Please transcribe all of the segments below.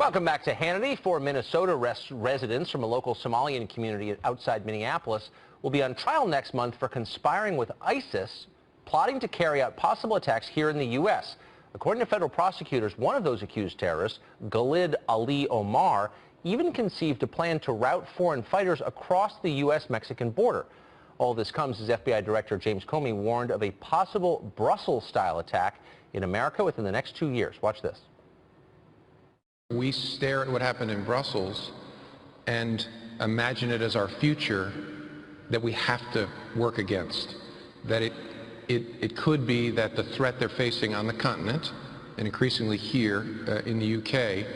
Welcome back to Hannity. Four Minnesota residents from a local Somalian community outside Minneapolis will be on trial next month for conspiring with ISIS, plotting to carry out possible attacks here in the U.S. According to federal prosecutors, one of those accused terrorists, Khalid Ali Omar, even conceived a plan to route foreign fighters across the U.S.-Mexican border. All this comes as FBI Director James Comey warned of a possible Brussels-style attack in America within the next 2 years. Watch this. We stare at what happened in Brussels and imagine it as our future that we have to work against. That it could be that the threat they're facing on the continent, and increasingly here in the UK,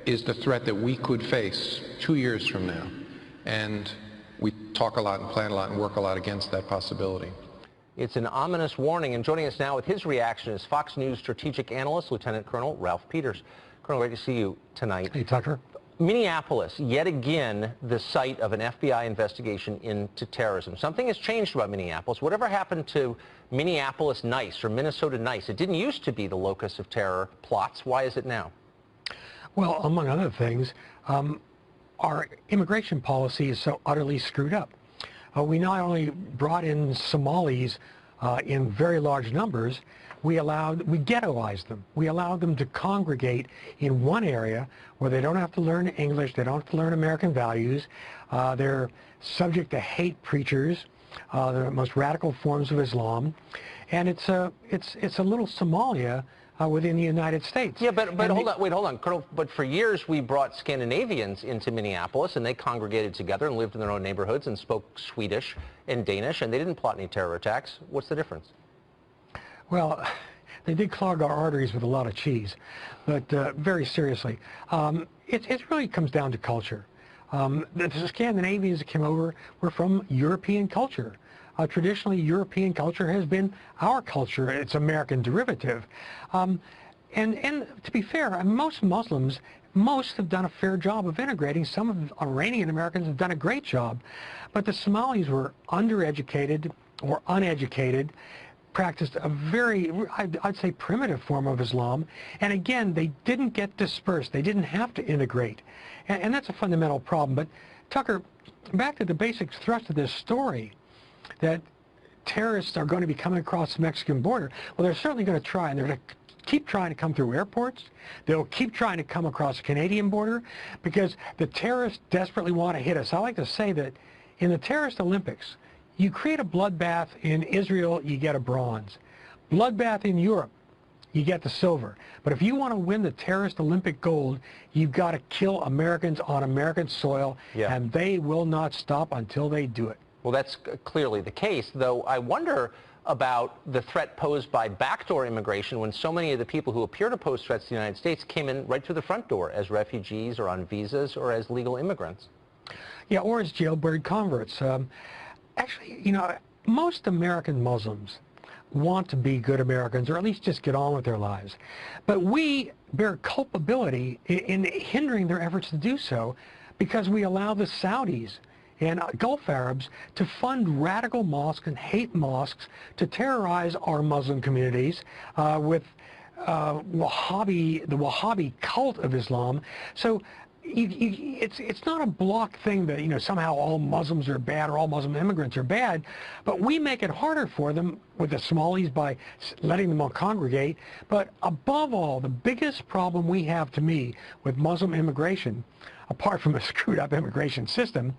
is the threat that we could face 2 years from now. And we talk a lot and plan a lot and work a lot against that possibility. It's an ominous warning, and joining us now with his reaction is Fox News strategic analyst, Lieutenant Colonel Ralph Peters. Colonel, great to see you tonight. Hey, Tucker. Minneapolis, yet again, the site of an FBI investigation into terrorism. Something has changed about Minneapolis. Whatever happened to Minneapolis nice or Minnesota nice? It didn't used to be the locus of terror plots. Why is it now? Well, among other things, our immigration policy is so utterly screwed up. We not only brought in Somalis in very large numbers, we ghettoized them. We allowed them to congregate in one area where they don't have to learn English, they don't have to learn American values. They're subject to hate preachers, the most radical forms of Islam, and it's a little Somalia within the United States. Yeah, but hold on, Colonel. But for years we brought Scandinavians into Minneapolis, and they congregated together and lived in their own neighborhoods and spoke Swedish and Danish, and they didn't plot any terror attacks. What's the difference? Well, they did clog our arteries with a lot of cheese, but very seriously, it really comes down to culture. The Scandinavians that came over were from European culture. Traditionally, European culture has been our culture. It's American derivative. And to be fair, most Muslims, have done a fair job of integrating. Some of Iranian Americans have done a great job. But the Somalis were undereducated or uneducated, practiced a very, I'd say, primitive form of Islam. And again, they didn't get dispersed. They didn't have to integrate. And that's a fundamental problem. But Tucker, back to the basic thrust of this story, that terrorists are going to be coming across the Mexican border. Well, they're certainly going to try, and they're going to keep trying to come through airports. They'll keep trying to come across the Canadian border because the terrorists desperately want to hit us. I like to say that in the terrorist Olympics, you create a bloodbath in Israel, you get a bronze. Bloodbath in Europe, you get the silver. But if you want to win the terrorist Olympic gold, you've got to kill Americans on American soil, and they will not stop until they do it. Well, that's clearly the case, though I wonder about the threat posed by backdoor immigration when so many of the people who appear to pose threats to the United States came in right through the front door as refugees or on visas or as legal immigrants. Yeah, or as jailbird converts. Actually, you know, most American Muslims want to be good Americans, or at least just get on with their lives. But we bear culpability in hindering their efforts to do so because we allow the Saudis and Gulf Arabs to fund radical mosques and hate mosques to terrorize our Muslim communities with the Wahhabi cult of Islam. So it's not a block thing that, you know, somehow all Muslims are bad or all Muslim immigrants are bad, but we make it harder for them with the Somalis by letting them all congregate. But above all, the biggest problem we have, to me, with Muslim immigration, apart from a screwed up immigration system,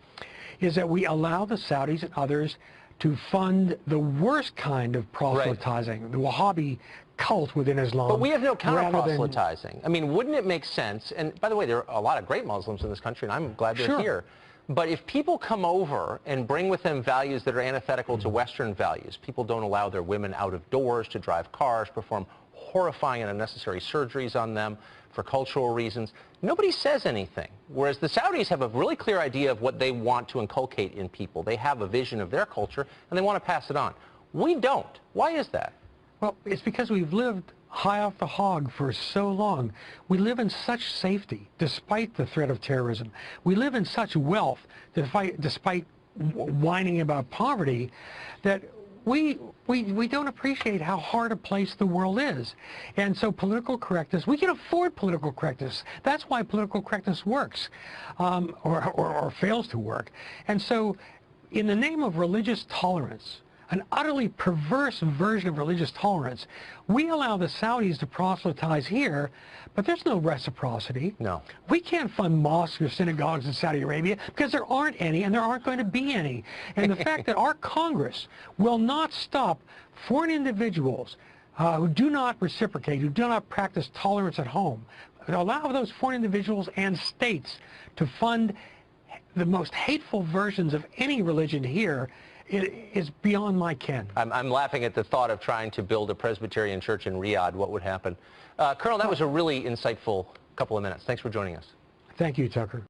is that we allow the Saudis and others to fund the worst kind of proselytizing, the Wahhabi cult within Islam. But we have no counter-proselytizing. I mean, wouldn't it make sense, and by the way, there are a lot of great Muslims in this country, and I'm glad they're here, but if people come over and bring with them values that are antithetical to Western values, people don't allow their women out of doors to drive cars, perform horrifying and unnecessary surgeries on them for cultural reasons, nobody says anything. Whereas the Saudis have a really clear idea of what they want to inculcate in people. They have a vision of their culture, and they want to pass it on. We don't. Why is that? Well, it's because we've lived high off the hog for so long. We live in such safety, despite the threat of terrorism. We live in such wealth, despite whining about poverty, that we don't appreciate how hard a place the world is. And so political correctness, we can afford political correctness. That's why political correctness works, or fails to work. And so in the name of religious tolerance, an utterly perverse version of religious tolerance, we allow the Saudis to proselytize here, but there's no reciprocity. No. We can't fund mosques or synagogues in Saudi Arabia because there aren't any and there aren't going to be any. And the fact that our Congress will not stop foreign individuals who do not reciprocate, who do not practice tolerance at home, allow those foreign individuals and states to fund the most hateful versions of any religion here, it is beyond my ken. I'm laughing at the thought of trying to build a Presbyterian church in Riyadh. What would happen? Colonel, that was a really insightful couple of minutes. Thanks for joining us. Thank you, Tucker.